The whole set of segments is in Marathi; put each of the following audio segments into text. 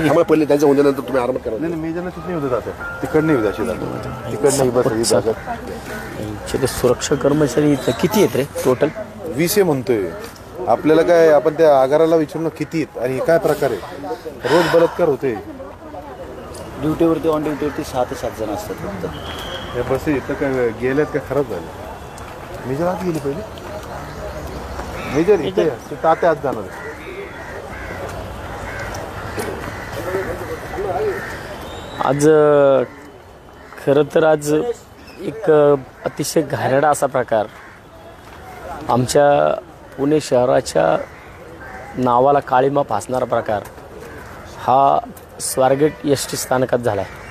त्यामुळे पहिले त्यांच्या उद्यानंतर तुम्ही आराम करा. नाही मी ज्यांना तिथे होतं जाते तिकडनं येऊ द्याशी जातो तिकडनं बस ते सुरक्षा कर्मचारी किती आहेत रे टोटल? 20 म्हणतोय. आपल्याला काय आपण त्या आगाराला विचारून किती आहेत आणि काय प्रकार आहे. रोज बलात्कार होते. ड्युटीवरती ऑन ड्युटीवरती 6 ते 7 जण असतात फक्त. या बस इथं काय गेल्यात काय खराब झालं. मेजर आत गेली पहिले. मेजर इथे तात्या आत जाणार. आज खरं तर आज एक अतिशय घाणेरडा असा प्रकार आमच्या पुणे शहराच्या नावाला काळीमा फासणारा प्रकार हा स्वारगेट एस.टी. स्थानकात झाला आहे.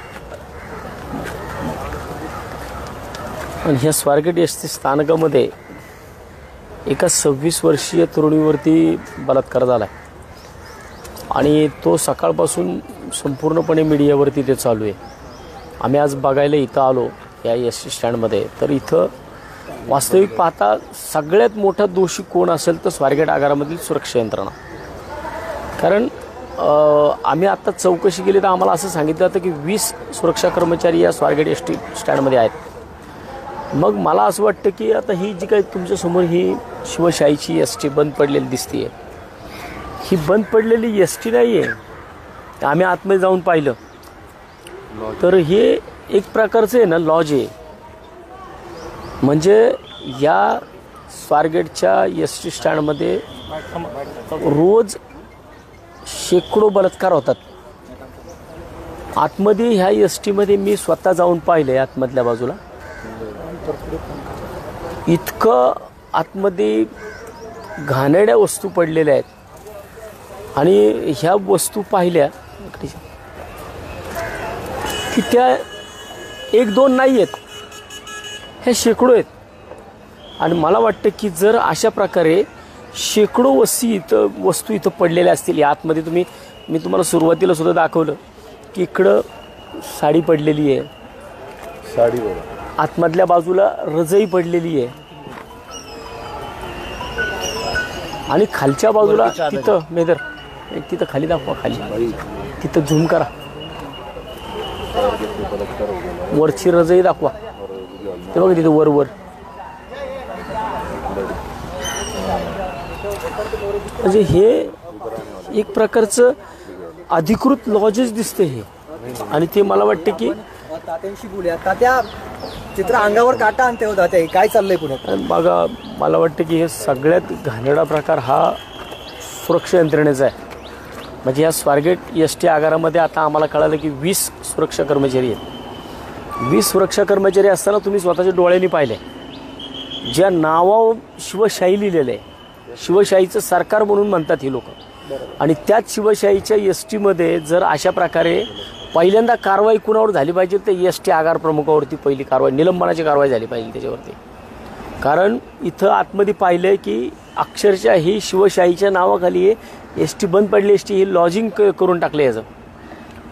आणि ह्या स्वारगेट एस.टी. स्थानकामध्ये एका 26 वर्षीय तरुणीवरती बलात्कार झाला आहे आणि तो सकाळपासून संपूर्णपणे मीडियावरती ते चालू आहे. आम्ही आज बघायला इथं आलो या एस.टी. स्टँडमध्ये, तर इथं वास्तविक पाहता सगळ्यात मोठा दोषी कोण असेल तर स्वारगेट आगारामधील सुरक्षा यंत्रणा. कारण आम्ही आत्ता चौकशी केली तर आम्हाला असं सांगितलं जातं की 20 सुरक्षा कर्मचारी या स्वारगेट एस.टी. स्टँडमध्ये आहेत. मग मला असं वाटतं की आता ही जी काही तुमच्यासमोर ही शिवशाहीची एस.टी. बंद पडलेली दिसते, ही बंद पडलेली एस.टी. नाही आहे. आम्ही आतमध्ये जाऊन पाहिलं तर हे एक प्रकारचं आहे ना लॉज आहे. म्हणजे या स्वारगेटच्या एस.टी. स्टँडमध्ये रोज शेकडो बलात्कार होतात. आतमध्ये ह्या एस.टीमध्ये मी स्वतः जाऊन पाहिलं आतमधल्या बाजूला. इतकं आतमध्ये घाणेरड्या वस्तू पडलेल्या आहेत आणि ह्या वस्तू पाहिल्या की त्या 1-2 नाही आहेत, हे शेकडो आहेत. आणि मला वाटतं की जर अशा प्रकारे शेकडो वस्तू इथं पडलेल्या असतील या आतमध्ये, मी तुम्हाला सुरुवातीला सुद्धा दाखवलं की इकडं साडी पडलेली आहे, साडीवर आतमधल्या बाजूला रजई पडलेली आहे आणि खालच्या बाजूला तिथं मेदर तिथं खाली दाखवा, खाली तिथं झूम करा, वरची रजई दाखवा, ते बघा तिथं वर. म्हणजे हे एक प्रकारचं अधिकृत लॉजेस दिसते हे. आणि ते मला वाटते की तात्यांशी बोलूया. तात्या चित्र अंगावर काटा आणते होता ते काय चाललंय पुढे बघा. मला वाटतं की हे सगळ्यात घाणेरडा प्रकार हा सुरक्षा यंत्रणेचा आहे. म्हणजे या स्वारगेट एस.टी. आगारामध्ये आता आम्हाला कळालं की 20 सुरक्षा कर्मचारी आहेत. 20 सुरक्षा कर्मचारी असताना तुम्ही स्वतःच्या डोळ्यांनी पाहिले ज्या नावावर शिवशाही लिहिलेलं आहे, शिवशाहीचं सरकार म्हणून म्हणतात ही लोक. आणि त्याच शिवशाहीच्या एस.टीमध्ये जर अशा प्रकारे पहिल्यांदा कारवाई कुणावर झाली पाहिजे तर एस.टी. आगार प्रमुखावरती पहिली कारवाई, निलंबनाची कारवाई झाली पाहिजे त्याच्यावरती. कारण इथं आतमध्ये पाहिलं आहे की अक्षरशः ही शिवशाहीच्या नावाखाली एस.टी. बंद पडली, एस.टी. ही लॉजिंग करून टाकले. याचं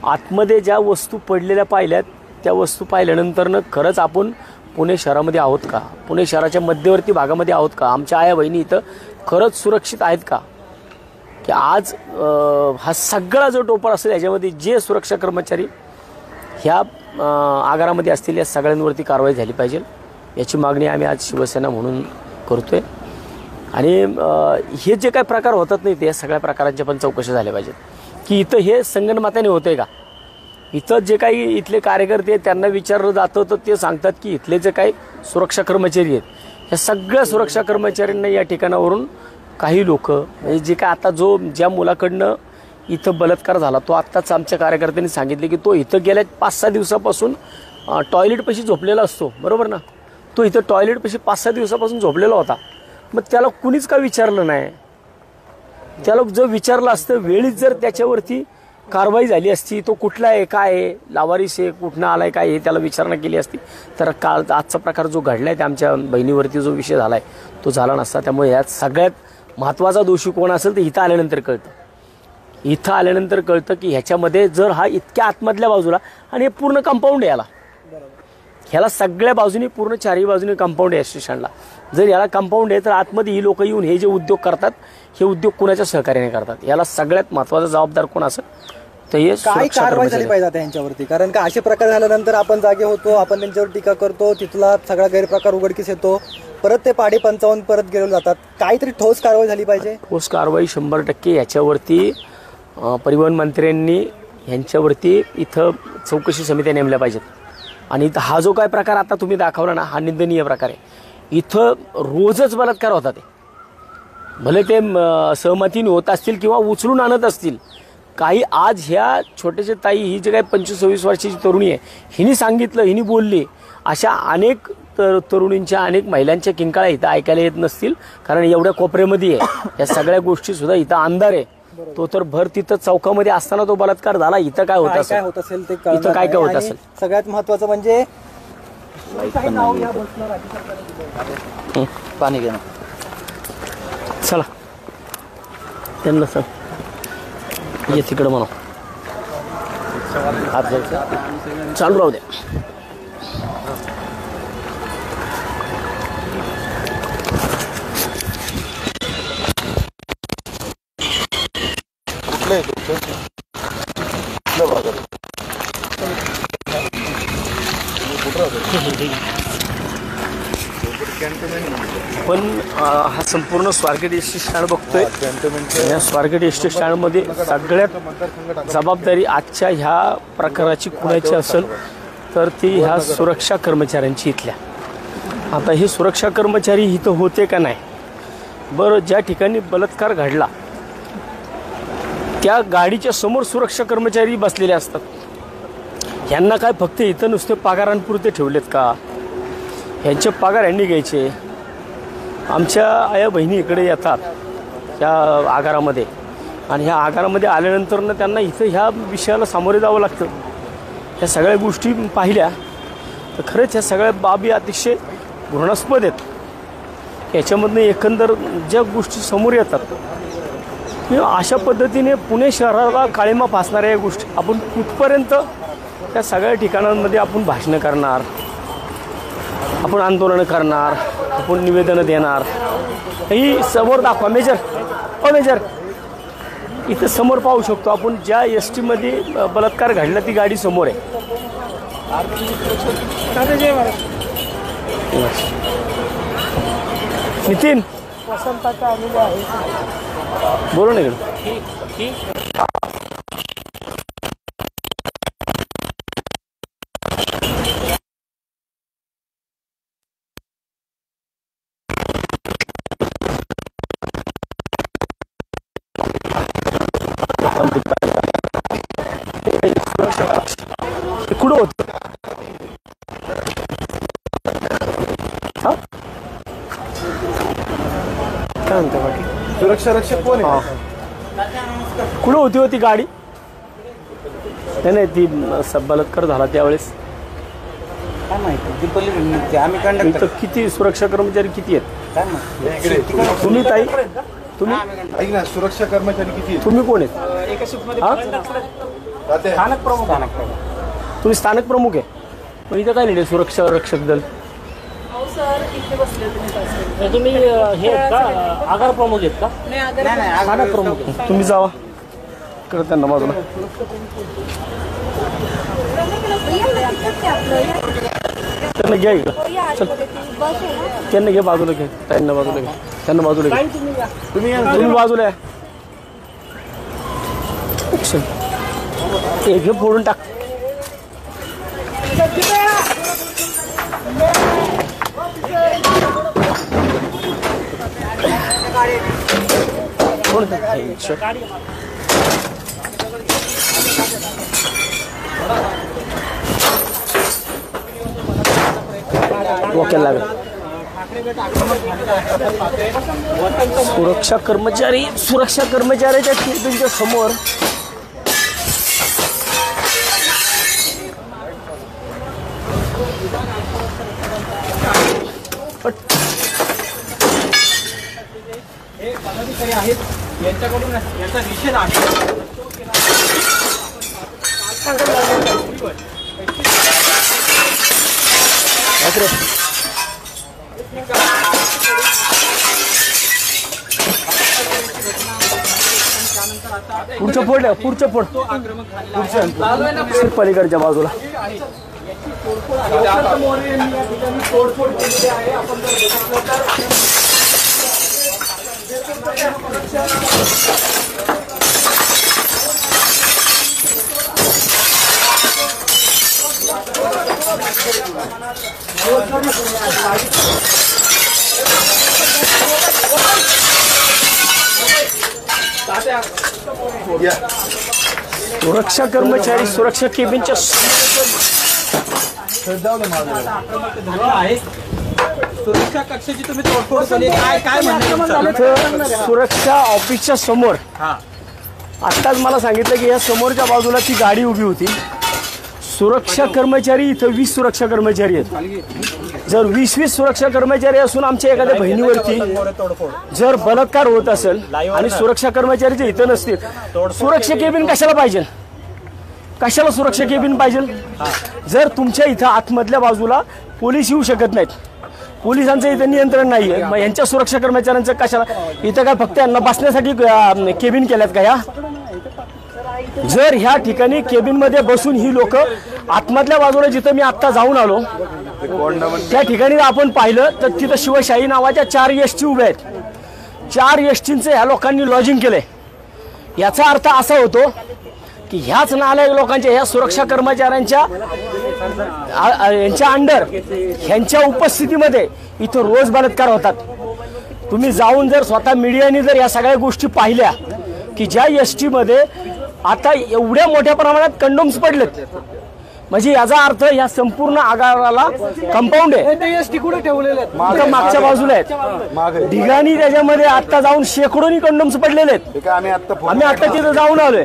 आतमध्ये ज्या वस्तू पडलेल्या पाहिल्यात त्या वस्तू पाहिल्यानंतरनं खरंच आपण पुणे शहरामध्ये आहोत का, पुणे शहराच्या मध्यवर्ती भागामध्ये आहोत का, आमच्या आया बहिणी इथं खरंच सुरक्षित आहेत का, की आज हा सगळा जो टोपर असेल याच्यामध्ये जे सुरक्षा कर्मचारी ह्या आगारामध्ये असतील या सगळ्यांवरती कारवाई झाली पाहिजे. याची मागणी आम्ही आज शिवसेना म्हणून करतोय. आणि हे जे काही प्रकार होतात नाही ते या सगळ्या प्रकारांच्या पण चौकशी झाल्या पाहिजेत. की इथं हे संगनमताने होतंय का, इथं जे काही इथले कार्यकर्ते त्यांना विचारलं जातं तर ते सांगतात की इथले जे काही सुरक्षा कर्मचारी आहेत ह्या सगळ्या सुरक्षा कर्मचाऱ्यांना या ठिकाणावरून काही लोक म्हणजे जे काय आता ज्या मुलाकडनं इथं बलात्कार झाला तो आत्ताच आमच्या कार्यकर्त्यांनी सांगितले की तो इथं गेल्या 5-6 दिवसापासून टॉयलेटपाशी झोपलेला असतो, बरोबर ना. तो इथं टॉयलेटपाशी 5-6 दिवसापासून झोपलेला होता. मग त्याला कुणीच का विचारलं नाही. त्याला जर विचारलं असतं वेळीच जर त्याच्यावरती कारवाई झाली असती, तो कुठला आहे, काय आहे, लावारिस आहे, कुठनं आलाय, काय हे त्याला विचारणा केली असती तर आजचा प्रकार जो घडलाय त्या आमच्या बहिणीवरती जो विषय झालाय तो झाला नसता. त्यामुळे यात सगळ्यात महत्त्वाचा दोषी कोण असेल तर इथं आल्यानंतर कळतं. इथं आल्यानंतर कळतं की ह्याच्यामध्ये जर हा इतक्या आतमधल्या बाजूला आणि हे पूर्ण कंपाऊंड याला ह्याला सगळ्या बाजूनी पूर्ण चारही बाजूने कंपाऊंड आहे स्टेशनला. जर याला कंपाऊंड आहे तर आतमध्ये ही लोक येऊन हे जे उद्योग करतात हे उद्योग कोणाच्या सहकार्याने करतात, याला सगळ्यात महत्त्वाचा जबाबदार कोण असेल तर हे काय सुरक्षा कारवाई झाली कर्मचारी पाहिजे आता यांच्यावरती? कारण का असे प्रकार झाल्यानंतर आपण जागे होतो, आपण त्यांच्यावर टीका करतो, तिथला सगळा गैरप्रकार उघडकीस येतो, परत ते पाढे पंचावन्न परत गेले जातात. काहीतरी ठोस कारवाई झाली पाहिजे. ठोस कारवाई 100% याच्यावरती परिवहन मंत्र्यांनी यांच्यावरती इथं चौकशी समित्या नेमल्या पाहिजेत. आणि इथं हा जो काय प्रकार आता तुम्ही दाखवला ना, हा निंदनीय प्रकार आहे. इथं रोजच बलात्कार होतात. भले ते सहमतीने होत असतील किंवा उचलून आणत असतील. काही आज ह्या छोट्याशा ताई, ही जी काही 25-26 वर्षाची तरुणी आहे, हिने सांगितलं, हिने बोलली, अशा अनेक तरुणींच्या, अनेक महिलांच्या किंकाळ्या इथं ऐकायला येत नसतील. कारण एवढ्या कोपऱ्यामध्ये आहे, या सगळ्या गोष्टी सुद्धा इथं अंधार आहे. तो तर भर तिथं चौकामध्ये असताना तो बलात्कार झाला. इथं काय होत काय असेल, होत असेल ते इथं काय काय होत आणि असेल. सगळ्यात महत्वाचं म्हणजे पाणी घेणं. चला त्यांना सांग, ये तिकडं म्हणा, हात जायचं चालू राहू द्या. पण हा संपूर्ण स्वारगेट एस टी स्टँड बघतोय. या स्वारगेट एस टी स्टँडमध्ये सगळ्यात जबाबदारी आजच्या ह्या प्रकाराची कुणाची असेल तर ती ह्या सुरक्षा कर्मचाऱ्यांची इथल्या. आता हे सुरक्षा कर्मचारी इथं होते का नाही? बरं, ज्या ठिकाणी बलात्कार घडला त्या गाडीच्या समोर सुरक्षा कर्मचारी बसलेले असतात. ह्यांना काय फक्त इथं नुसते पगारांपुरते ठेवलेत का? ह्यांचे पगार यांनी घ्यायचे. आमच्या आया बहिणी इकडे येतात ह्या आगारामध्ये, आणि ह्या आगारामध्ये आल्यानंतर त्यांना इथं ह्या विषयाला सामोरे जावं लागतं. ह्या सगळ्या गोष्टी पाहिल्या तर खरंच ह्या सगळ्या बाबी अतिशय घृणास्पद आहेत. याच्यामधनं एकंदर ज्या गोष्टी समोर येतात, अशा पद्धतीने पुणे शहराला काळिमा फासणाऱ्या या गोष्टी आपण कुठपर्यंत त्या सगळ्या ठिकाणांमध्ये आपण भाषणं करणार, आपण आंदोलनं करणार, आपण निवेदनं देणार. ही समोर दाखवा मेजर, मेजर इथं समोर पाहू शकतो आपण. ज्या एस टीमध्ये बलात्कार घडला ती गाडी समोर आहे. नितीन बोलो ना इकडे. कुठं होत? काय म्हणते बाकी? सुरक्षा रक्षक कोण आहे? कुठं होती गाडी? नाही ती बलात्कार झाला त्यावेळेस काय माहिती, आम्ही कंडक्टर. इथं किती सुरक्षा कर्मचारी किती आहेत? काय माहिती. तुम्ही ताई, तुम्ही ऐक ना, सुरक्षा कर्मचारी किती आहेत? तुम्ही कोण आहेत? तात्या, स्थानक प्रमुख. तुम्ही स्थानक प्रमुख आहे. पण इथं काय नाही सुरक्षा रक्षक दल? तुम्ही हे आहेत का, आगार प्रमुख आहेत का? नाही, स्थानक प्रमुख. तुम्ही जावा कर त्यांना बाजूला. त्यांना घ्या इकडं, चल त्यांना घे बाजूला, घे त्यांना बाजूला, घे त्यांना बाजूला, घे तुम्ही बाजूला या. एक घे फोडून टाक. डोक्याला लागेल. सुरक्षा कर्मचाऱ्याच्या केबिनच्या समोर यांच्याकडून याचा निषेध आहे. त्यानंतर आता पुढचं फोड पुढचं फोड पुढचं पलीकडच्या बाजूला सुरक्षा कर्मचारी सुरक्षा केबिनच्या सुरक्षा कक्षाची तुम्ही तोडफोड केली, काय म्हणणं सुरक्षा ऑफिसच्या समोर आत्ताच मला सांगितलं की या समोरच्या बाजूला ती गाडी उभी होती. सुरक्षा कर्मचारी इथं 20 सुरक्षा कर्मचारी आहेत. जर 20 सुरक्षा कर्मचारी असून आमच्या एखाद्या बहिणीवरती जर बलात्कार होत असेल आणि सुरक्षा कर्मचारी जे इथं नसतील, सुरक्षा केबिन कशाला पाहिजे? कशाला सुरक्षा केबिन पाहिजे? जर तुमच्या इथं आतमधल्या बाजूला पोलीस येऊ शकत नाहीत, पोलिसांचं इथं नियंत्रण नाहीये, मग यांच्या सुरक्षा कर्मचाऱ्यांचं कशाला? इथं काय फक्त यांना बसण्यासाठी केबिन केल्यात का या? जर ह्या ठिकाणी केबिन मध्ये बसून ही लोक आतमधल्या बाजूला जिथं मी आत्ता जाऊन आलो त्या ठिकाणी आपण पाहिलं तर तिथं शिवशाही नावाच्या 4 एसटी उभ्या आहेत. 4 एसटींचं ह्या लोकांनी लॉजिंग केलंय. याचा अर्थ असा होतो की ह्याच नालायक लोकांच्या ह्या सुरक्षा कर्मचाऱ्यांच्या यांच्या अंडर ह्यांच्या उपस्थितीमध्ये इथं रोज बलात्कार होतात. तुम्ही जाऊन जर स्वतः मीडियाने जर या सगळ्या गोष्टी पाहिल्या की ज्या एसटी मध्ये आता एवढ्या मोठ्या प्रमाणात कंडोम्स पडलेत, म्हणजे याचा अर्थ या संपूर्ण आगाराला कंपाऊंड आहे. एसटी कुठे ठेवलेले आहेत? मागच्या बाजूला आहेत ढिगाणी, त्याच्यामध्ये आता जाऊन शेकडोनी कंडोम्स पडलेले आहेत. आम्ही आता तिथं जाऊन आलोय.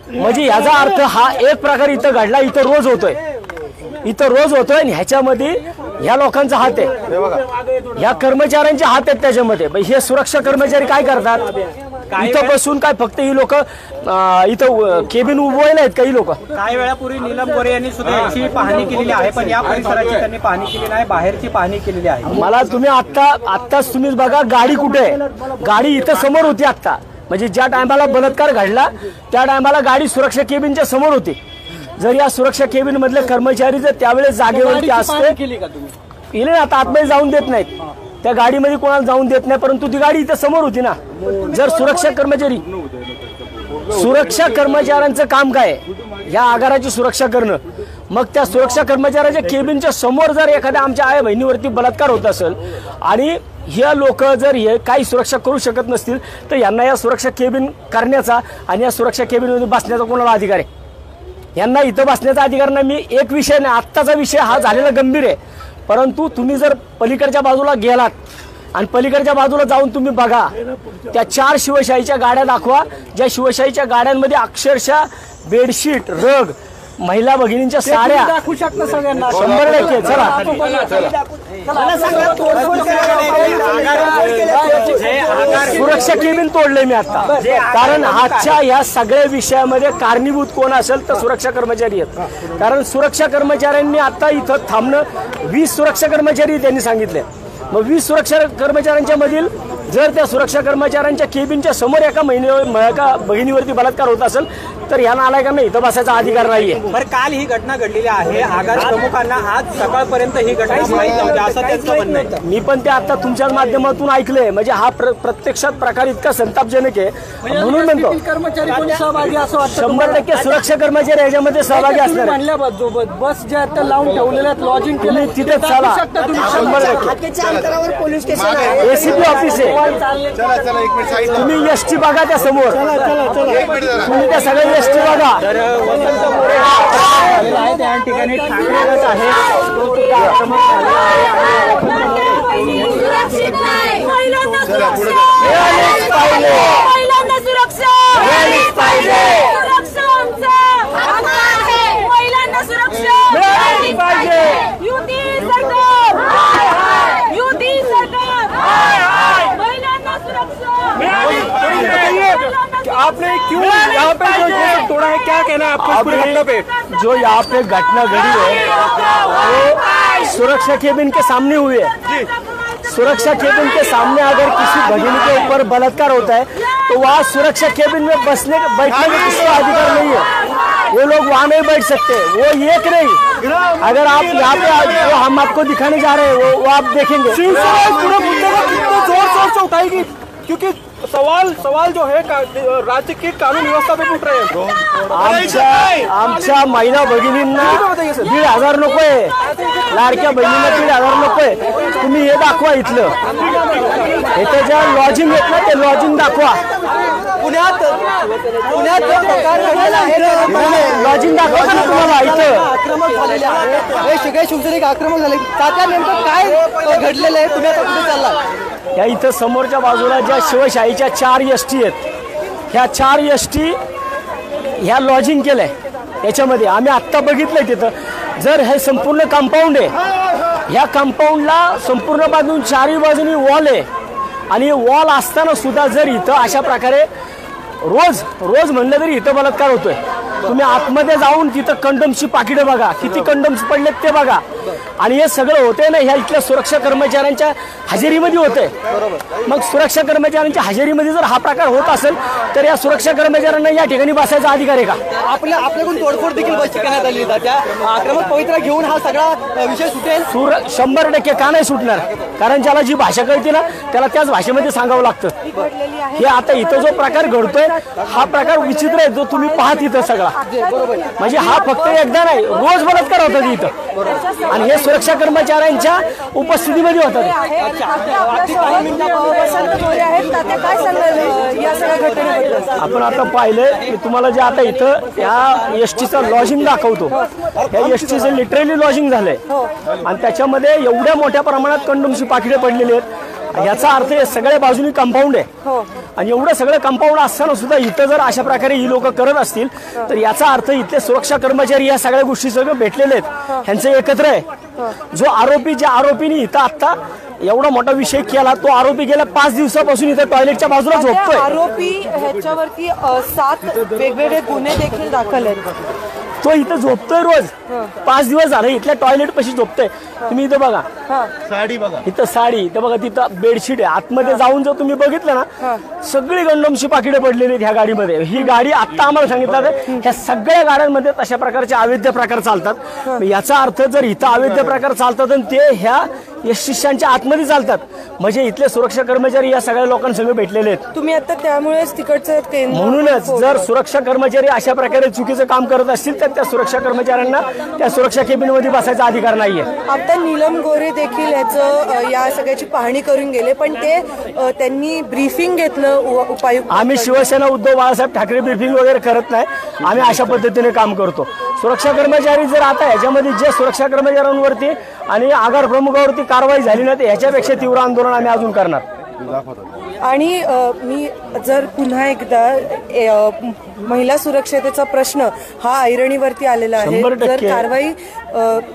म्हणजे याचा अर्थ हा एक प्रकार इथं घडला, इथं रोज होतोय आणि ह्याच्यामध्ये ह्या लोकांचा हात आहे, ह्या कर्मचाऱ्यांचे हात आहेत त्याच्यामध्ये. हे सुरक्षा कर्मचारी काय करतात? इथं बसून काय फक्त ही लोक इथं केबिन उभवायला आहेत काही लोक. काही वेळापूर्वी नीलम गोरे यांनी सुद्धा याची पाहणी केलेली आहे, पण या परिसराची त्यांनी पाहणी केली नाही, बाहेरची पाहणी केलेली आहे. मला तुम्ही आत्ताच तुम्हीच बघा गाडी कुठे आहे? गाडी इथं समोर होती आत्ता, म्हणजे ज्या टायमाला बलात्कार घडला त्या टायमाला गाडी सुरक्षा केबिनच्या समोर होती. जर या सुरक्षा केबिन मधले कर्मचारी जर त्यावेळेस जागेवरती असते केले ना, आता आतमध्ये जाऊन देत नाहीत, त्या गाडीमध्ये कोणाला जाऊन देत नाही, परंतु ती गाडी इथं समोर होती ना. जर सुरक्षा कर्मचाऱ्यांचं काम काय या आगाराची सुरक्षा करणं, मग त्या सुरक्षा कर्मचाऱ्याच्या केबिनच्या समोर जर एखाद्या आमच्या आई बहिणीवरती बलात्कार होत असेल आणि हे लोक जर हे काही सुरक्षा करू शकत नसतील तर यांना या सुरक्षा केबिन करण्याचा आणि या सुरक्षा केबिनमध्ये बसण्याचा कोणाला अधिकार आहे? यांना इथं बसण्याचा अधिकार नाही. मी एक विषय नाही, आत्ताचा विषय हा झालेला गंभीर आहे, परंतु तुम्ही जर पलीकडच्या बाजूला गेलात आणि पलीकडच्या बाजूला जाऊन तुम्ही बघा त्या 4 शिवशाहीच्या गाड्या दाखवा, ज्या शिवशाहीच्या गाड्यांमध्ये अक्षरशः बेडशीट, रग, महिला भगिनींच्या साड्या दाखवू शकता सगळ्यांना 100%. चला सुरक्षा केबिन तोडले मी आता, कारण आजच्या या सगळ्या विषयामध्ये कारणीभूत कोण असेल तर सुरक्षा कर्मचारी आहेत. कारण सुरक्षा कर्मचाऱ्यांनी आता इथं थांबणं 20 सुरक्षा कर्मचारी त्यांनी सांगितले. मग 20 सुरक्षा कर्मचाऱ्यांच्या मधील जर त्या सुरक्षा कर्मचाऱ्यांच्या केबिनच्या समोर एका बहिणीवरती बलात्कार होत असेल तर या नालायकांना इथं बसायचा अधिकार नाहीये. बरं, काल ही घटना घडलेली आहे, आगार प्रमुखांना आज सकाळपर्यंत ही घटना माहीत नव्हती असं त्यांचं म्हणणं आहे. मी पण ते आता तुमच्या माध्यमातून ऐकलंय, म्हणजे हा प्रत्यक्षात प्रकार इतका संतापजनक आहे म्हणून म्हणतो. कर्मचारी कोणी सहभागी असं वाटतं? 100% सुरक्षा कर्मचारी याच्यामध्ये सहभागी असणार. बस जे आता लावून ठेवलेल्या लॉजिंग तुम्ही तिथे चला, 100% पोलीस स्टेशन आहे, एसीपी ऑफिस आहे. तुम्ही एसटी बघा त्या समोर, तुम्ही त्या सगळ्या एसटी बघा. त्या ठिकाणी ठाकरे गट आहे, आपने क्यों यहाँ पे जो तोड़ा है, क्या कहना है आपको? जो यहाँ पे घटना घड़ी है वो सुरक्षा केबिन के सामने हुई है. सुरक्षा केबिन के सामने अगर किसी भगिनी के ऊपर बलात्कार होता है तो वहाँ सुरक्षा केबिन में बैठने का किसी अधिकार नहीं है। वो लोग वहाँ नहीं बैठ सकते। वो एक नहीं, अगर आप यहाँ पे वो हम आपको दिखाने जा रहे हैं वो आप देखेंगे। पूरे मुद्दे को कितना जोर शोर से उठाएगी, क्योंकि सवाल जो है राज्य की कानून व्यवस्था पे उठ रहे हैं। आमच्या महिला भगिनींना 1,500 नकोय, लाडक्या बहिणींना 1,500 नकोय। तुम्ही हे दाखवा इथलं, इथं ज्या लॉजिंग आहेत ना ते लॉजिंग दाखवा। पुण्यात जो प्रकार घडलेला आहे लॉजिंग दाखवा ना तुम्हाला इथं। आक्रमक झालेले आहे, हे सगळे शिवसैनिक आक्रमक झाले, तात्या नेमकं काय घडलेलं आहे, पुण्यात कुठे चालला? या इथं समोरच्या बाजूला ज्या शिवशाहीच्या 4 एसटी आहेत, ह्या 4 एसटी ह्या लॉजिंग केलंय याच्यामध्ये। आम्ही आत्ता बघितलंय तिथं जर हे संपूर्ण कंपाऊंड आहे, ह्या कंपाऊंडला संपूर्ण बाजून 4ही बाजूनी वॉल आहे आणि वॉल असताना सुद्धा जर इथं अशा प्रकारे रोज म्हणलं तरी इथं बलात्कार होतोय। तुम्ही आतमध्ये जाऊन तिथं कंडोमची पाकिटं बघा, किती कंडोम्स पडलेत ते बघा। आणि हे सगळं होते ना ह्या इथल्या सुरक्षा कर्मचाऱ्यांच्या हजेरीमध्ये होते। मग सुरक्षा कर्मचाऱ्यांच्या हजेरीमध्ये जर हा प्रकार होत असेल तर या सुरक्षा कर्मचाऱ्यांना या ठिकाणी बसायचा अधिकार आहे का? आपल्याकडून तोडफोड देखील बसची करण्यात आली, त्या आक्रमक पवित्रा घेऊन हा सगळा विषय सुटेल? 100% का नाही सुटणार? कारण ज्याला जी भाषा कळते ना त्याला त्याच भाषेमध्ये सांगावं लागतं। हे आता इथं जो प्रकार घडतोय हा प्रकार विचित्र आहे, जो तुम्ही पाहत इथं सगळा, म्हणजे हा फक्त एकदा नाही, रोज बलात्कार होतात इथं आणि हे सुरक्षा कर्मचाऱ्यांच्या उपस्थितीमध्ये होतात। आपण आता पाहिलंय की तुम्हाला जे आता इथं या एसटीचं लॉजिंग दाखवतो, या एसटीचं लिटरली लॉजिंग झालंय आणि त्याच्यामध्ये एवढ्या मोठ्या प्रमाणात कंडोमची पाकिटे पडलेली आहेत। याचा अर्थ हे सगळ्या बाजूनी कंपाऊंड आहे आणि एवढं सगळं कंपाऊंड असताना सुद्धा इथं जर अशा प्रकारे ही लोक करत असतील तर याचा अर्थ इथले सुरक्षा कर्मचारी या सगळ्या गोष्टी सगळं भेटलेले आहेत, ह्यांचं एकत्र आहे। जो आरोपी, ज्या आरोपीने इथं आता एवढा मोठा विषय केला, तो आरोपी गेल्या 5 दिवसापासून इथं टॉयलेटच्या बाजूला झोपतोय। आरोपी ह्याच्यावरती 7 वेगवेगळे गुन्हे देखील दाखल आहेत। तो इथं झोपतोय रोज, 5 दिवस झाले इथल्या टॉयलेट पाशी झोपतोय। तुम्ही इथं बघा, साडी बघा, इथं साडी, इथं बघा, तिथं बेडशीट आहे। आतमध्ये जाऊन जर तुम्ही बघितलं ना सगळी कंडोमची पाकिटे पडलेली आहेत ह्या गाडीमध्ये। ही गाडी आता आम्हाला सांगितलं ह्या सगळ्या गाड्यांमध्ये तशा प्रकारचे अवैध प्रकार चालतात। याचा अर्थ जर इथं अवैध प्रकार चालतात आणि ते ह्या शिष्यांच्या आतमध्ये चालतात म्हणजे इथले सुरक्षा कर्मचारी या सगळ्या लोकांसंग भेटलेले आहेत। तुम्ही आता त्यामुळेच तिकडचं म्हणूनच जर सुरक्षा कर्मचारी अशा प्रकारे चुकीचं काम करत असतील तर त्या सुरक्षा कर्मचाऱ्यांना त्या सुरक्षा केबिनमध्ये बसायचा अधिकार नाहीये। आता नीलम गोरे देखील याचं या सगळ्याची पाहणी करून गेले, पण ते त्यांनी ब्रीफिंग घेतलं उपायुक्त। आम्ही शिवसेना उद्धव बाळासाहेब ठाकरे ब्रीफिंग वगैरे करत नाही, आम्ही अशा पद्धतीने काम करतो। सुरक्षा कर्मचारी जर आता याच्यामध्ये जे सुरक्षा कर्मचाऱ्यांवरती आणि आगार प्रमुखावरती कारवाई झाली नाही तर ह्याच्यापेक्षा तीव्र आंदोलन आम्ही अजून करणार। आणि मी जर पुन्हा एकदा महिला सुरक्षतेचा प्रश्न हा ऐरणीवरती आलेला आहे, जर कारवाई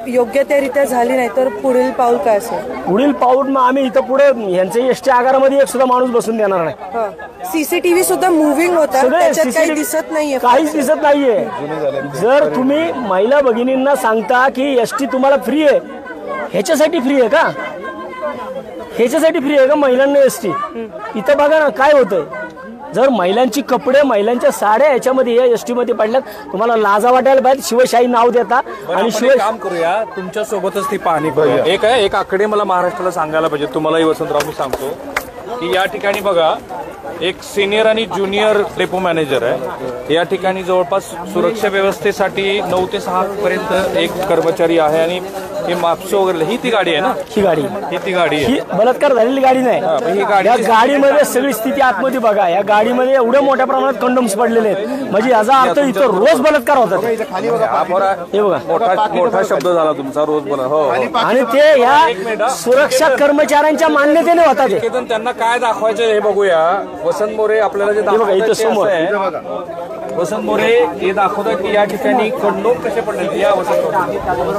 योग्य त्यारीत्या झाली नाही तर पुढील पाऊल काय असेल? पुढील पाऊल मग आम्ही इथं पुढे यांच्या एसटी आगारामध्ये एक सुद्धा माणूस बसून देणार नाही। सीसीटीव्ही सुद्धा मुव्हिंग होता, त्याच्यात काही दिसत नाहीये, काहीच दिसत नाहीये। जर तुम्ही महिला भगिनींना सांगता की एसटी तुम्हाला फ्री आहे, ह्याच्यासाठी फ्री आहे का? ह्याच्यासाठी फ्री आहे का महिलांना एसटी? इथं बघा ना काय होतंय। जर महिलांची कपडे, महिलांच्या साड्या याच्यामध्ये या एसटी मध्ये पडल्यात, तुम्हाला लाजा वाटायला पाहिजे। शिवशाही नाव देता आणि शिवाय काम करूया, तुमच्या सोबतच ती पाहणी करूया। एक आकडे मला महाराष्ट्राला सांगायला पाहिजे, तुम्हालाही वसंतराव मी सांगतो की या ठिकाणी बघा एक सिनियर आणि ज्युनियर डेपो मॅनेजर आहे। या ठिकाणी जवळपास सुरक्षा व्यवस्थेसाठी 9 ते 6 पर्यंत एक कर्मचारी आहे आणि हे मापसो वगैरे ही ती गाडी आहे ना? ही गाडी, ही ती गाडी आहे, ही बलात्कार झालेली गाडी नाही। ही गाडी, या गाडीमध्ये सगळी स्थिती आतमध्ये बघा, या गाडीमध्ये एवढ्या मोठ्या प्रमाणात कंडोम्स पडलेले आहेत, म्हणजे याचा अर्थ इथं रोज बलात्कार होतात। हे बघा मोठा शब्द झाला तुमचा, रोज बोला। हो, आणि ते या सुरक्षा कर्मचाऱ्यांच्या मान्यतेने होतात। त्यांना काय दाखवायचं हे बघूया। वसंत मोरे आपल्याला जे बघा इथं समोर वसंत मोरे हे दाखवतात की या ठिकाणी कंडोम कसे पडले। या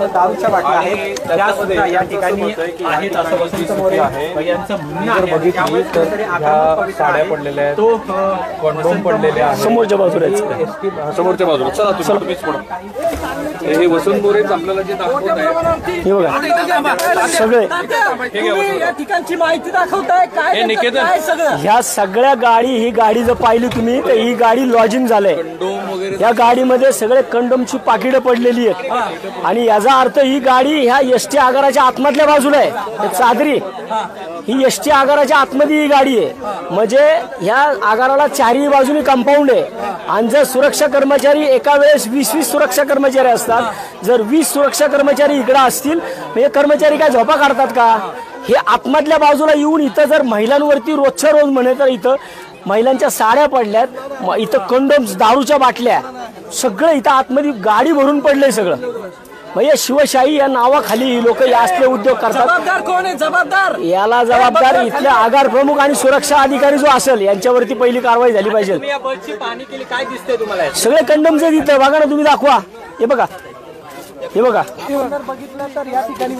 दारूच्या बाटल्या आहेत त्याच्यामध्ये या ठिकाणी आहेत असं वसंत मोरे यांचं म्हणणं आहे। बघितली तर ह्या साड्या पडलेल्या आहेत, कंडोम पडलेले आहेत समोरच्या बाजूला, समोरच्या बाजूला। चला तुम्हीच पुढे हे वसंत मोरेच आपल्याला जे दाखवत आहे हे बघा सगळे या ठिकाणची माहिती दाखवताय काय हे निकेतन. काय सगळं ह्या सगळ्या ही गाडी जर पाहिली तुम्ही तर ही गाडी लॉजिंग झालंय. डोम वगैरे या गाडीमध्ये सगळे कंडोमची पाकिटं पडलेली आहेत आणि याचा अर्थ ही गाडी ह्या एसटी आगाराच्या आतमधल्या बाजूला आहे. हे चादरी ही एसटी आगाराच्या आतमध्ये ही गाडी आहे. म्हणजे ह्या आगाराला चारही बाजूनी कंपाऊंड आहे आणि जर सुरक्षा कर्मचारी एका वेळेस 20-20 सुरक्षा कर्मचारी असतात. जर 20 सुरक्षा कर्मचारी इकडे असतील म्हणजे कर्मचारी काय झोपा काढतात का? हे आतमधल्या बाजूला येऊन इथं जर महिलांवरती रोजच्या रोज म्हणे तर इथं महिलांच्या साड्या पडल्यात, इथं कंडोम्स, दारूच्या बाटल्या, सगळं इथं आतमध्ये गाडी भरून पडलंय सगळं. म्हणजे शिवशाही या नावाखाली लोक या असले उद्योग करतात. जबाबदार कोण आहे? जबाबदार याला जबाबदार इथले आगार प्रमुख आणि सुरक्षा अधिकारी जो असेल यांच्यावरती पहिली कारवाई झाली पाहिजे. या बसची पाहणी केली, काय दिसतंय तुम्हाला? सगळे कंडोमचे तिथं बघा ना, तुम्ही दाखवा. हे बघा, हे बघा, बघितलं तर या ठिकाणी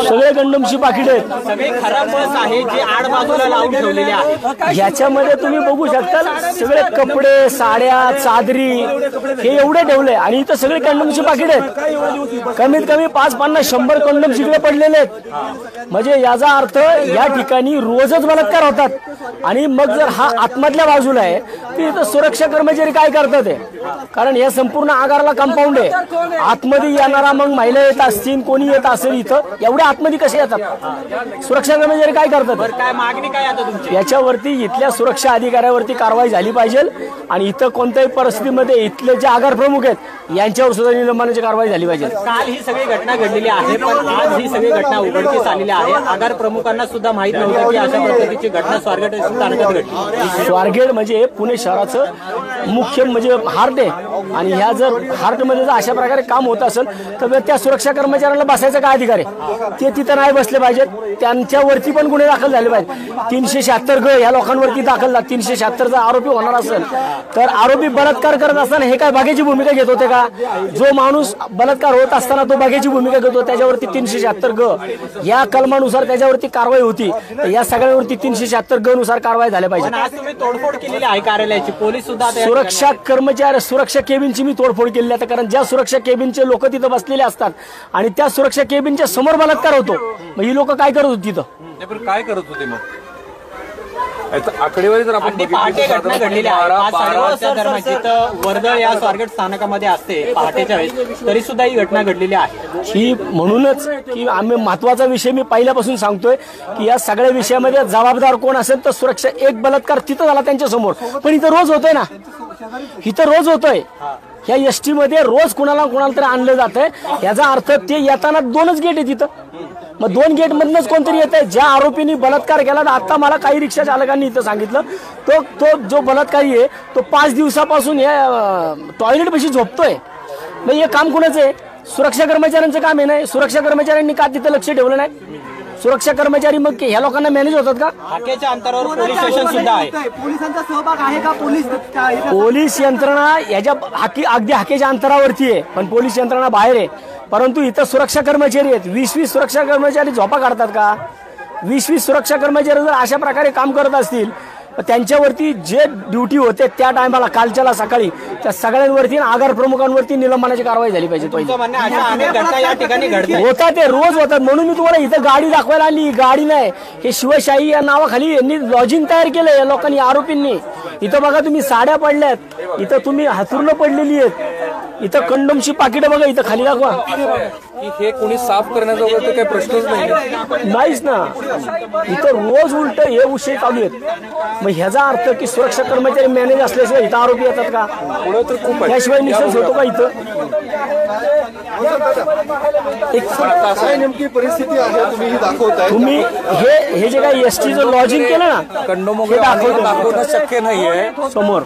सगळे कंडोमची पाकिट आहेत. सगळे खराब बस आहे जे आड बाजूला लावून ठेवलेले आहे. ह्याच्यामध्ये तुम्ही बघू शकता सगळे कपडे, साड्या, चादरी हे एवढे ठेवले आणि इथं सगळे कंडोमची पाकिट आहेत. कमीत कमी 5-50-100 कंडोम तिकडे पडलेले आहेत. म्हणजे याचा अर्थ या ठिकाणी रोजच बलात्कार होतात. आणि मग जर हा आतमधल्या बाजूला आहे तर इथं सुरक्षा कर्मचारी काय करतात? कारण या संपूर्ण आगाराला कंपाऊंड आहे. आतमध्ये येणारा मग महिला येत असतील, कोणी येत असेल, इथं एवढ्या आतमध्ये कसे येतात? सुरक्षा कर्मचारी काय करतात? काय मागणी काय आता तुमची? याच्यावरती इथल्या सुरक्षा अधिकाऱ्यावरती कारवाई झाली पाहिजे आणि इथं कोणत्याही परिस्थितीमध्ये इथले जे आगार प्रमुख आहेत यांच्यावर सुद्धा निलंबनाची कारवाई झाली पाहिजे. काल ही सगळी घटना घडलेली आहे, पण आज ही सगळी घटना उघडकीस आलेली आहे. आगार प्रमुखांना सुद्धा माहित नव्हतं की अशा पद्धतीची घटना स्वारगेट स्थानकात घडली. स्वारगेट म्हणजे पुणे शहराचं मुख्य म्हणजे हार्ट आहे आणि ह्या जर हार्टमध्ये जर अशा प्रकारे काम होत असेल तर त्या सुरक्षा कर्मचाऱ्यांना बसायचा काय अधिकार आहे? ते तिथं नाही बसले पाहिजेत. त्यांच्यावरती पण गुन्हे दाखल झाले पाहिजे. 376 ग ह्या लोकांवरती दाखल झाला. 376चा आरोपी होणार असेल तर आरोपी बलात्कार करत असताना हे काय बघ्याची भूमिका घेत होते का? जो माणूस बलात्कार होत असताना तो बघ्याची भूमिका घेतो त्याच्यावरती 376 ग या कलमानुसार त्याच्यावरती कारवाई होती. या सगळ्यांवरती 376 ग नुसार कारवाई झाल्या पाहिजे. आज तुम्ही तोडफोड केलेली आहे कार्यालयाची, पोलीस सुद्धा सुरक्षा कर्मचारी, सुरक्षा केबिनची मी तोडफोड केली आहे. कारण ज्या सुरक्षा केबिनचे लोक तिथं बसलेले असतात आणि त्या सुरक्षा केबिनच्या समोर बलात्कार होतो, मग ही लोक काय करत होती तिथं? काय करत होते मग? आकडेवारी जर आपण पहाटे घटना घडलेली आहे. 5-12 दरम्यान जिथं वर्दळ या स्वारगेट स्थानकामध्ये असते पहाटेच्या वेळेस, तरी सुद्धा ही घटना घडलेली आहे. ही म्हणूनच की आम्ही महत्वाचा विषय मी पहिल्यापासून सांगतोय की या सगळ्या विषयामध्ये जबाबदार कोण असेल तर सुरक्षा. एक बलात्कार तिथं झाला त्यांच्या समोर, पण इथं रोज होतोय ना, इथं रोज होतोय. या एसटी मध्ये रोज कुणाला तरी आणलं जातंय. याचा अर्थ ते येताना 2च गेट आहे तिथं. मग 2 गेट मधनच कोणतरी येत आहे. ज्या आरोपींनी बलात्कार केला, आता मला काही रिक्षा चालकांनी इथं सांगितलं तो जो बलात्कारी आहे तो 5 दिवसापासून या टॉयलेट पाशी झोपतोय. मग हे काम कुणाचं आहे? सुरक्षा कर्मचाऱ्यांचं काम आहे. नाही, सुरक्षा कर्मचाऱ्यांनी का तिथं लक्ष ठेवलं नाही? सुरक्षा कर्मचारी मग ह्या लोकांना मॅनेज होतात का? हाकेच्या अंतरावर पोलीस स्टेशन सुद्धा आहे. पोलिसांचा सहभाग आहे का? पोलीस यंत्रणा याच्या अगदी हाकेच्या अंतरावरती आहे, पण पोलीस यंत्रणा बाहेर आहे. परंतु इथं सुरक्षा कर्मचारी आहेत. 20-20 सुरक्षा कर्मचारी झोपा काढतात का? 20-20 सुरक्षा कर्मचारी जर अशा प्रकारे काम करत असतील त्यांच्यावरती जे ड्युटी होते त्या टायमाला कालच्याला सकाळी त्या सगळ्यांवरती आगार प्रमुखांवरती निलंबनाची कारवाई झाली पाहिजे. होता ते रोज होतात. म्हणून मी तुम्हाला इथं गाडी दाखवायला आणली. गाडी नाही, हे शिवशाही या नावाखाली यांनी लॉजिंग तयार केलंय या लोकांनी, आरोपींनी. इथं बघा तुम्ही साड्या पडल्यात, इथं तुम्ही हातुर्न पडलेली आहेत, इथं कंडोमची पाकिटं बघा, इथं खाली दाखवा. हे कोणी साफ करण्याचा वगैरे काही प्रश्नच नाहीच ना. इथं रोज उलट हे विषय चालू आहेत. मग ह्याचा अर्थ की सुरक्षा कर्मचारी मॅनेज असल्याशिवाय इथं आरोपी येतात का? त्याशिवाय निश्चित होतो का इथं? नेमकी परिस्थिती आहे तुम्ही ही दाखवताय. तुम्ही हे जे काही एसटीचं लॉजिंग केलं ना, कंडोम दाखवणं शक्य नाहीये समोर.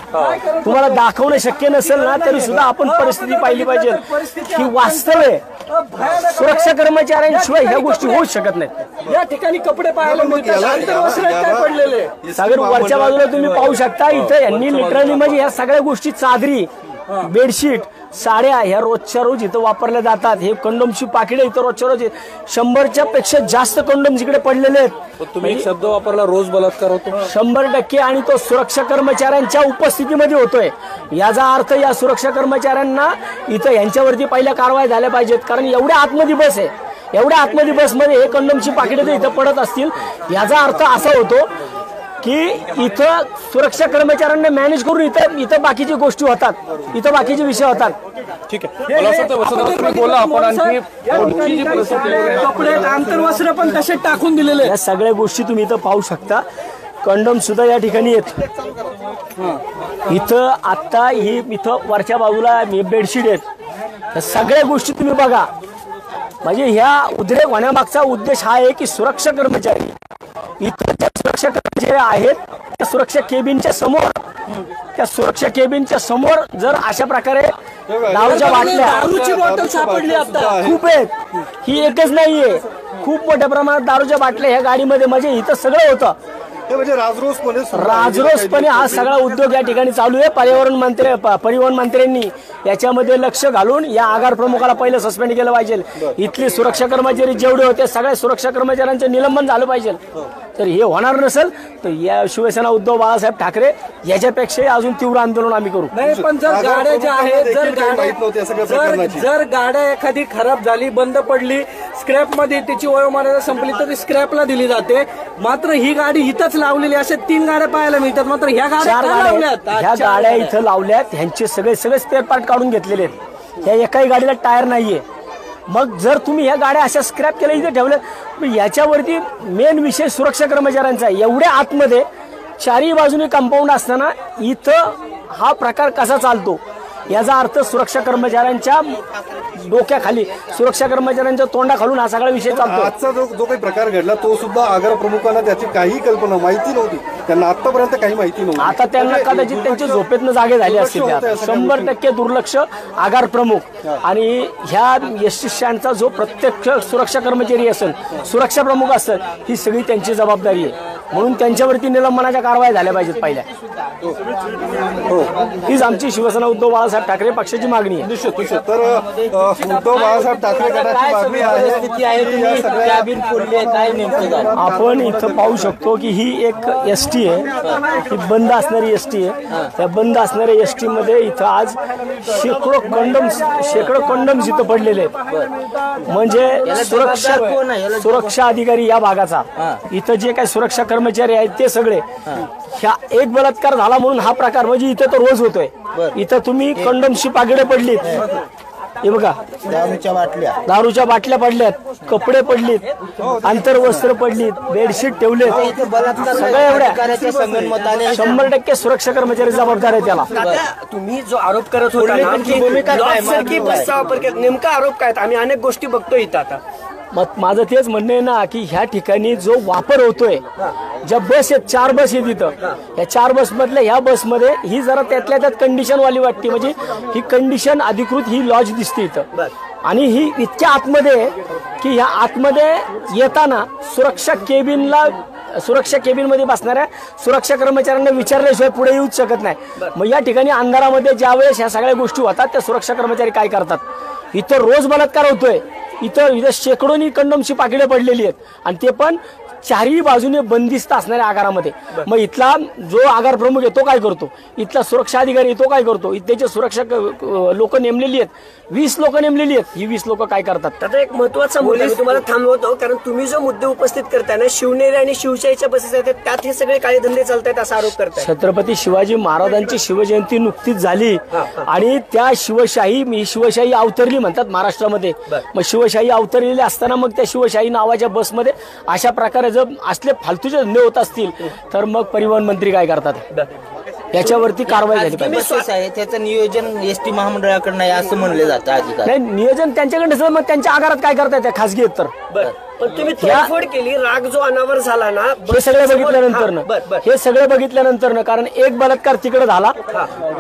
तुम्हाला दाखवणं शक्य नसेल ना तरी सुद्धा आपण परिस्थिती पाहिली पाहिजे की वास्तव आहे. सुरक्षा कर्मचाऱ्यांशिवाय ह्या गोष्टी होऊच शकत नाहीत. या ठिकाणी कपडे पाहायला मिळतात पडलेले. सागर वरच्या बाजूला तुम्ही पाहू शकता. इथं यांनी लिटरली म्हणजे ह्या सगळ्या गोष्टी, चादरी, बेडशीट साड्या ह्या रोजच्या रोज इथं वापरल्या जातात. हे कंडोमची पाकिटे इथं रोजच्या रोज 100च्या पेक्षा जास्त कंडोम जिकडे पडलेले आहेत. तुम्ही एक शब्द वापरला, रोज बलात्कार होतो. 100% आणि तो सुरक्षा कर्मचाऱ्यांच्या उपस्थितीमध्ये होतोय. याचा अर्थ या सुरक्षा कर्मचाऱ्यांना इथं यांच्यावरती पहिल्या कारवाई झाल्या पाहिजेत. कारण एवढ्या आतमध्ये बस आहे, एवढ्या आतमध्ये बसमध्ये हे कंडोमची पाकिटे जर इथं पडत असतील, याचा अर्थ असा होतो की इथं सुरक्षा कर्मचाऱ्यांना मॅनेज करून इथं बाकीची गोष्टी होतात, इथं बाकीचे विषय होतात. ठीक आहे, मला असं वाटतं वसंतराव तुम्ही बोला, आपण आणखी पुढची जी परिस्थिती आहे, कपडे आंतरवस्त्र पण तसे टाकून दिलेले. या सगळ्या गोष्टी तुम्ही इथं पाहू शकता. कंडोम सुद्धा या ठिकाणी येत. इथं आता ही इथं वरच्या बाजूला बेडशीट आहेत. या सगळ्या गोष्टी तुम्ही बघा. म्हणजे ह्या उद्रेक होण्यामागचा उद्देश हा आहे की सुरक्षा कर्मचारी इथं ज्या सुरक्षा कर्मचारी आहेत त्या सुरक्षा केबिनच्या समोर जर अशा प्रकारे दारूच्या बाटल्या, दारूची बॉटल सापडली आता खूप आहेत. ही एकच नाहीये, खूप मोठ्या प्रमाणात दारूच्या बाटल्या ह्या गाडीमध्ये. म्हणजे इथं सगळं होतं. म्हणजे राजरोसपणे हा सगळा उद्योग या ठिकाणी चालू आहे. परिवहन मंत्र्यांनी याच्यामध्ये लक्ष घालून या आगार प्रमुखाला पहिलं सस्पेंड केलं पाहिजे. इथले सुरक्षा कर्मचारी जेवढे होते सगळ्या सुरक्षा कर्मचाऱ्यांचं निलंबन झालं पाहिजे. तर हे होणार नसेल तर या शिवसेना उद्धव बाळासाहेब ठाकरे याच्यापेक्षाही अजून तीव्र आंदोलन आम्ही करू. नाही, पण जर गाड्या ज्या आहेत, जर गाड्या एखादी खराब झाली, बंद पडली, स्क्रॅप मध्ये त्याची वयोमर्यादा संपली तर स्क्रॅपला दिली जाते. मात्र ही गाडी इथंच लावलेली, अशा 3 गाड्या पाहायला मिळतात. मात्र ह्या गाड्या इथं लावल्यात, ह्यांचे सगळे स्पेअर पार्ट काढून घेतलेले आहेत. ह्या एकाही गाडीला टायर नाहीये. मग जर तुम्ही ह्या गाड्या अशा स्क्रॅप केल्या इथे ठेवल्या, याच्यावरती मेन विषय सुरक्षा कर्मचाऱ्यांचा आहे. एवढ्या आतमध्ये चारही बाजूने कंपाऊंड असताना इथं हा प्रकार कसा चालतो, याचा अर्थ सुरक्षा कर्मचाऱ्यांच्या डोक्याखाली, सुरक्षा कर्मचाऱ्यांच्या तोंडाखालून हा सगळा विषय चालतो. आजचा जो काही प्रकार घडला तो सुद्धा आगार प्रमुखांना त्याची काही कल्पना माहिती नव्हती. त्यांना आतापर्यंत काही माहिती नव्हती. आता त्यांना कदाचित त्यांच्या झोपेतनं जागे झाले असतील. 100% दुर्लक्ष आगार प्रमुख आणि ह्या एसटी स्टँडचा जो प्रत्यक्ष सुरक्षा कर्मचारी असेल, सुरक्षा प्रमुख असेल, ही सगळी त्यांची जबाबदारी आहे. म्हणून त्यांच्यावरती निलंबनाच्या कारवाई झाल्या पाहिजेत पहिल्या. हीच आमची शिवसेना उद्धव बाळासाहेब ठाकरे पक्षाची मागणी आहे. तर उद्धव बाळासाहेब ठाकरे गटाची मागणी आहे. आपण इथं पाहू शकतो की ही एक एसटी आहे, ही बंद असणारी एसटी आहे. त्या बंद असणाऱ्या एसटी मध्ये इथं आज शेकडो कंडम्स इथं पडलेले आहेत. म्हणजे सुरक्षा अधिकारी या भागाचा, इथं जे काही सुरक्षा कर्मचारी आहेत ते सगळे, ह्या एक बलात्कार झाला म्हणून हा प्रकार म्हणजे इथं तर रोज होतोय. इथं तुम्ही कंडमची पाकिटे पडलीत, हे बघा, दारूच्या बाटल्या पडल्यात, कपडे पडलीत, आंतरवस्त्र पडलीत, बेडशीट ठेवलेत, सगळ्या एवढ्या 100% सुरक्षा कर्मचारी जबाबदार आहे त्याला. तुम्ही जो आरोप करत होता बसचा वापर केला, नेमका आरोप काय? आम्ही अनेक गोष्टी बघतो इथं आता. मग माझं तेच म्हणणं आहे ना की ह्या ठिकाणी जो वापर होतोय, ज्या बस आहेत, 4 बस आहेत इथं, या 4 बस मधल्या ह्या बसमध्ये ही जरा त्यातल्या त्यात कंडिशन वाली वाटते. म्हणजे ही कंडिशन अधिकृत ही लॉज दिसते इथं. आणि ही इतक्या आतमध्ये की ह्या आतमध्ये येताना सुरक्षा केबिन मध्ये बसणाऱ्या सुरक्षा कर्मचाऱ्यांना विचारल्याशिवाय पुढे येऊच शकत नाही. मग या ठिकाणी अंधारामध्ये ज्या वेळेस ह्या सगळ्या गोष्टी होतात त्या सुरक्षा कर्मचारी काय करतात? इथं रोज बलात्कार होतोय. इथं शेकडोनी कंडोमची पाकिटे पडलेली आहेत आणि ते पण 4ही बाजूने बंदिस्त असणाऱ्या आगारामध्ये. मग इथला जो आगार प्रमुख आहे तो काय करतो? इथला सुरक्षा अधिकारी तो काय करतो? इथल्याचे सुरक्षा लोक नेमलेली आहेत, 20 लोक नेमलेली आहेत. ही 20 लोक काय करतात? आता एक महत्वाचा मुद्दा मी तुम्हाला थांबवतो, कारण तुम्ही जो मुद्दे उपस्थित करताय ना, शिवनेरी आणि शिवशाहीच्या बसेस आहेत त्यात हे सगळे काळे धंदे चालतात असा आरोप करताय. छत्रपती शिवाजी महाराजांची शिवजयंती नुकतीच झाली आणि त्या शिवशाही अवतरली म्हणतात महाराष्ट्रामध्ये. मग शिवशाही अवतरलेली असताना मग त्या शिवशाही नावाच्या बसमध्ये अशा प्रकारे जर असले फालतूचे धंदे होत असतील तर मग परिवहन मंत्री काय करतात? याच्यावरती कारवाई झाली पाहिजे. त्याचं नियोजन एसटी महामंडळाकडे नाही असं म्हणलं जातं अधिकार. नाही, नियोजन त्यांच्याकडे नसेल मग त्यांच्या आगारात काय करतायत? त्या खासगी आहेत तर पण तुम्ही तोडफोड केली, राग जो अनावर झाला ना, हे सगळं बघितल्यानंतर ना, हे सगळं बघितल्यानंतर ना, कारण एक बलात्कार तिकडे झाला,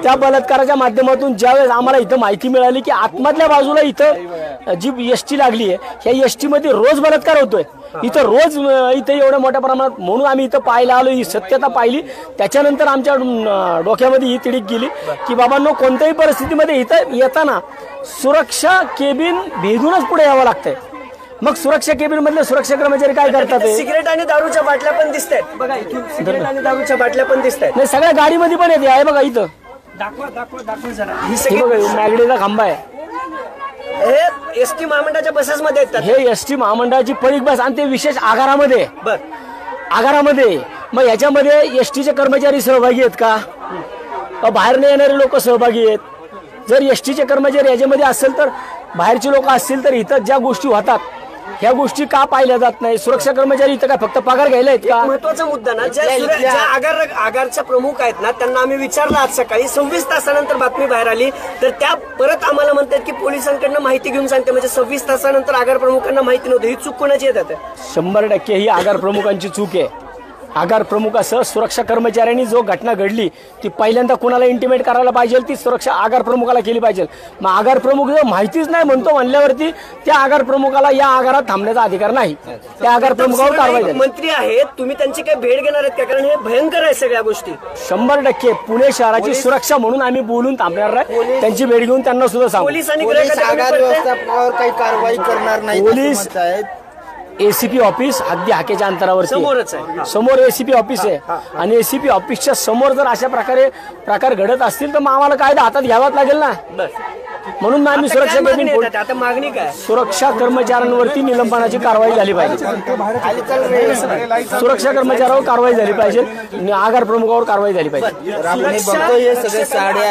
त्या बलात्काराच्या माध्यमातून ज्यावेळेस आम्हाला इथं माहिती मिळाली की आतमधल्या बाजूला इथं जी एसटी लागली आहे, ह्या एसटी मध्ये रोज बलात्कार होतोय, इथं रोज इथं एवढ्या मोठ्या प्रमाणात, म्हणून आम्ही इथं पाहायला आलो, ही सत्यता पाहिली. त्याच्यानंतर आमच्या डोक्यामध्ये ही तिडीक गेली की बाबांनो, कोणत्याही परिस्थितीमध्ये इथं येताना सुरक्षा केबिन भेदूनच पुढे यावं लागतंय. मग सुरक्षा केबिन मधले सुरक्षा कर्मचारी काय करतात? सिगरेट आणि दारूच्या बाटल्या पण दिसत आहेत बघा, इथून सिगरेट आणि दारूच्या बाटल्या पण दिसत आहेत. नाही, सगळ्या गाडीमध्ये पण येते आहे बघा, इथं दाखवा जरा. हे बघा, मॅगडीचा खांबा आहे. हे एसटी महामंडळाच्या बसेस मध्ये येतात. हे एसटी महामंडळाची परीख बस, आणि ते विशेष आगारामध्ये. बर, आगारामध्ये. मग याच्यामध्ये एसटीचे कर्मचारी सहभागी आहेत का? बाहेरने येणारे लोक सहभागी आहेत? जर एसटीचे कर्मचारी याच्यामध्ये असेल तर, बाहेरचे लोक असतील तर, इथं ज्या गोष्टी होतात ह्या गोष्टी का पाहिल्या जात नाही? सुरक्षा कर्मचारी इथं काय फक्त पगार घ्यायला आहेत का? महत्वाचा मुद्दा ना, ज्या आगारच्या प्रमुख आहेत ना, त्यांना आम्ही विचारलं आज सकाळी, 26 तासानंतर बातमी बाहेर आली, तर त्या परत आम्हाला म्हणतात की पोलिसांकडनं माहिती घेऊन सांगते. म्हणजे 26 तासानंतर आगार प्रमुखांना माहिती नव्हती. ही चूक कोणाची येतात? 100% ही आगार प्रमुखांची चूक आहे. आगार प्रमुखासह सुरक्षा कर्मचाऱ्यांनी जो घटना घडली ती पहिल्यांदा कोणाला इंटिमेट करायला पाहिजे? ती सुरक्षा आगार प्रमुखाला केली पाहिजे. मग आगार प्रमुख जर माहितीच नाही म्हणतो म्हणल्यावरती त्या आगार प्रमुखाला या आगारात थांबण्याचा अधिकार नाही. त्या आगार प्रमुखावर कारवाई झाली. मंत्री आहेत, तुम्ही त्यांची काही भेट घेणार आहेत का? कारण हे भयंकर आहे सगळ्या गोष्टी. 100% पुणे शहराची सुरक्षा म्हणून आम्ही बोलून थांबणार नाही. त्यांची भेट घेऊन त्यांना सुद्धा सांगू. पोलिसांनी आगार व्यवस्थापनावर काही कारवाई करणार नाही. पोलीस एसीपी ऑफिस अगदी हाकेच्या अंतरावर समोरच आहे. समोर एसीपी ऑफिस आहे, आणि एसीपी ऑफिसच्या समोर जर अशा प्रकार घडत असतील तर मग आम्हाला कायदा हातात घ्यावाच लागेल ना. म्हणून आम्ही सुरक्षा केबिन, आता मागणी काय? सुरक्षा कर्मचाऱ्यांवरती निलंबनाची कारवाई झाली पाहिजे. सुरक्षा कर्मचाऱ्यावर कारवाई झाली पाहिजे, आगार प्रमुखावर कारवाई झाली पाहिजे. आपण बघतो हे सगळे साड्या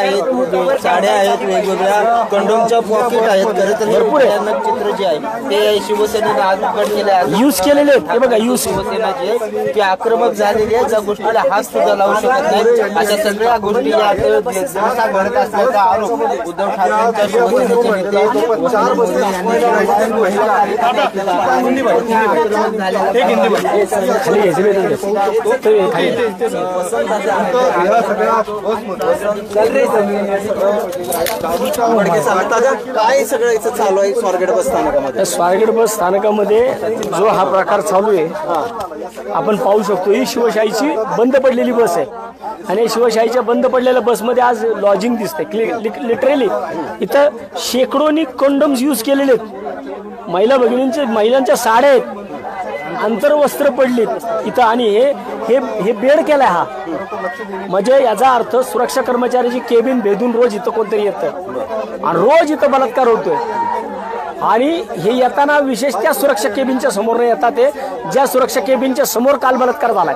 आहेत वेगवेगळ्या, कंडोमच्या पॉकेट आहेत. खरं तर भरपूर आहे. चित्र जे आहे ते शिवसेनेने आज उघड केले आहे. यूज केलेले आहेत. हे बघा, यूज शिवसेना जी आहे ती आक्रमक झालेली आहे. ज्या गोष्टीला हात सुद्धा लावू शकत नाही, अशा सगळ्या गोष्टी घडत असल्याचा आरोप उद्धव ठाकरे काय सगळं इथं चालू आहे स्वारगेट बस स्थानकामध्ये? स्वारगेट बस स्थानकामध्ये जो हा प्रकार चालू आहे आपण पाहू शकतो. ही शिवशाहीची बंद पडलेली बस आहे, आणि शिवशाहीच्या बंद पडलेल्या बसमध्ये आज लॉजिंग दिसते. लिटरली इथं शेकडोनी कंडोम्स यूज केलेले आहेत. महिलांच्या साड्या आहेत, अंतर्वस्त्र पडलीत इथं, आणि हे बेड केलाय हा. म्हणजे याचा अर्थ सुरक्षा कर्मचाऱ्याची केबिन भेदून रोज इथं कोणतरी येतं, आणि रोज इथं बलात्कार होतोय. आणि हे येताना विशेष त्या सुरक्षा केबिनच्या समोर न येतात, ते ज्या सुरक्षा केबिनच्या समोर काल बलात्कार झालाय,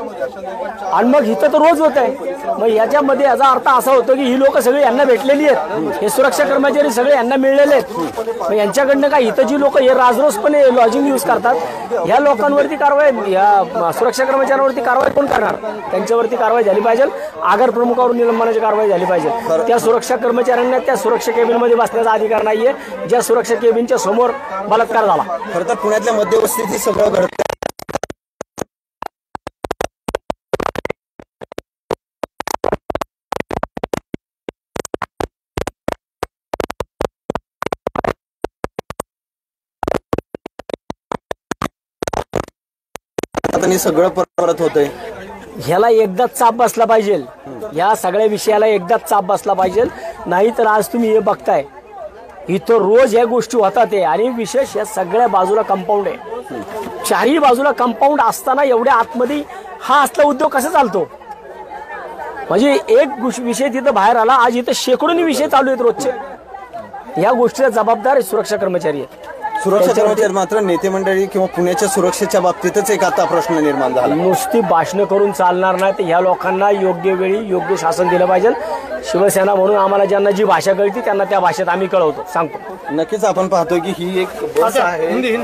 आणि मग इथं तर रोज होत आहे. मग याच्यामध्ये याचा अर्थ असा होतो की ही लोक सगळी यांना भेटलेली आहेत, हे सुरक्षा कर्मचारी सगळे यांना मिळलेले आहेत. मग यांच्याकडनं काय इथं जी लोक हे राजरोसपणे लॉजिंग यूज करतात, ह्या लोकांवरती कारवाई, या सुरक्षा कर्मचाऱ्यांवरती कारवाई कोण करणार? त्यांच्यावरती कारवाई झाली पाहिजे. आगार प्रमुखावर निलंबनाची कारवाई झाली पाहिजे. त्या सुरक्षा कर्मचाऱ्यांना त्या सुरक्षा केबिनमध्ये बसण्याचा अधिकार नाहीये ज्या सुरक्षा केबिनच्या समोर बलात्कार झाला. खरं तर पुण्यातल्या मध्यवस्तीत हे सगळं घडतं. सगळं परत होतंय. ह्याला एकदाच चाप बसला पाहिजे. या सगळ्या विषयाला एकदाच चाप बसला पाहिजे. नाही तर आज तुम्ही हे बघताय इथं रोज ह्या गोष्टी होतात आहे, आणि विशेष या सगळ्या बाजूला कंपाऊंड आहे. चारही बाजूला कंपाऊंड असताना एवढ्या आतमध्ये हा असला उद्योग कसा चालतो? म्हणजे एक विषय तिथं बाहेर आला, आज इथं शेकडोनी विषय चालू आहेत रोजचे. या गोष्टीला जबाबदार सुरक्षा कर्मचारी आहेत. सुरक्षा कर्मचारी मात्र नेते मंडळी किंवा पुण्याच्या सुरक्षेच्या बाबतीतच एक आता प्रश्न निर्माण झाला. नुसती भाषणं करून चालणार नाही, तर ह्या लोकांना योग्य वेळी योग्य शासन दिलं पाहिजे. शिवसेना म्हणून आम्हाला ज्यांना जी भाषा कळती त्यांना त्या भाषेत आम्ही कळवतो, सांगतो. नक्कीच आपण पाहतोय की ही एक बस आहे.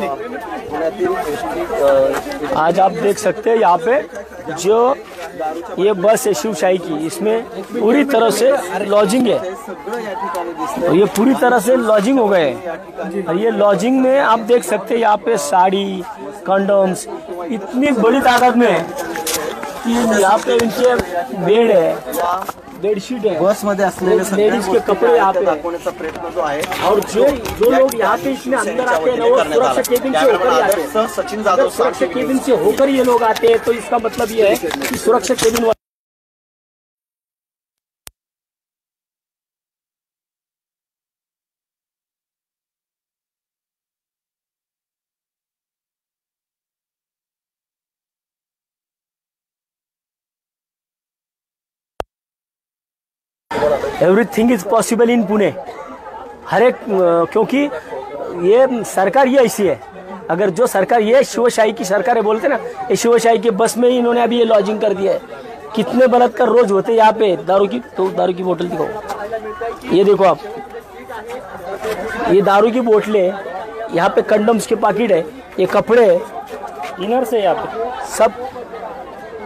आज आप देख सकते हैं यहाँ पे जो ये बस है शिवशाही की, इसमें पूरी तरह से लॉजिंग है, और ये पूरी तरह से लॉजिंग हो गए हैं. और ये लॉजिंग में आप देख सकते हैं यहाँ पे साड़ी, कंडोम्स इतनी बड़ी तादाद में है कि यहाँ पे इनके बेड है, बेडशीट है, बस मध्ये असलेले लेडीज के कपड़े यहाँ पे दाखवण्याचा प्रयत्न जो आहे और जो लोग यहाँ पे इसमें अंदर आते हैं ना, वो सुरक्षा केबिन से होकर ही आते हैं। सचिन अगर जाधव सुरक्षा केबिन से होकर ये लोग आते हैं तो इसका मतलब ये है कि सुरक्षा cabin everything is possible in Pune. हर एक क्योंकि ये सरकार ये ऐसी है, अगर जो सरकार ये शिवशाही की सरकार है बोलते ना, ये शिवशाही के बस में ही इन्होंने अभी ये लॉजिंग कर दिया है। कितने बलात्कार रोज होते यहाँ पे। दारू की बोतल दिखाओ, ये देखो आप, ये दारू की बोतलें, यहाँ पे कंडोम्स के पैकेट है, ये कपड़े इनर से यहाँ पे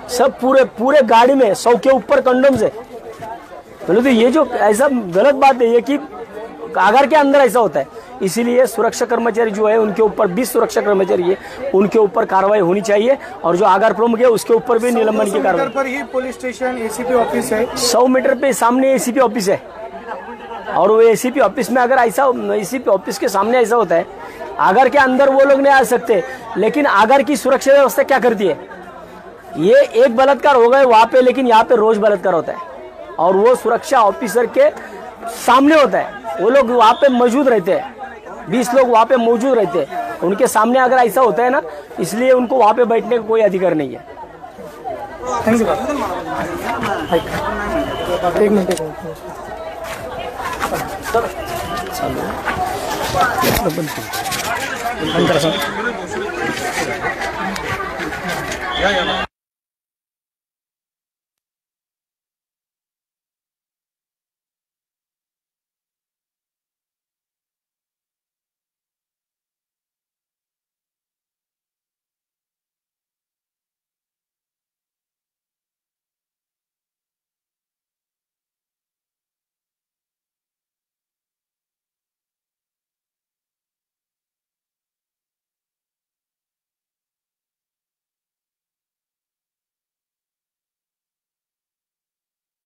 सब पूरे गाड़ी में 100 के ऊपर कंडोम्स है। तो ये जो ऐसा गलत बात है ये कि आगार के अंदर ऐसा होता है। इसीलिए सुरक्षा कर्मचारी जो है उनके ऊपर 20 सुरक्षा कर्मचारी है, उनके ऊपर कार्रवाई होनी चाहिए और जो आगार प्रमुख है उसके ऊपर भी निलंबन की कार्रवाई। पर ही पुलिस स्टेशन एसीपी ऑफिस है, 100 मीटर पे सामने एसीपी ऑफिस है और वो एसीपी ऑफिस में अगर ऐसा, एसीपी ऑफिस के सामने ऐसा होता है, आगार के अंदर वो लोग नहीं आ सकते। लेकिन आगार की सुरक्षा व्यवस्था क्या करती है, ये एक बलात्कार हो गए वहां पे, लेकिन यहाँ पे रोज बलात्कार होता है और वो सुरक्षा ऑफिसर के सामने होता है। वो लोग वहां पे मौजूद रहते हैं, 20 लोग वहां पे मौजूद रहते हैं, उनके सामने अगर ऐसा होता है ना, इसलिए उनको वहां पे बैठने का कोई अधिकार नहीं है। एक मिनट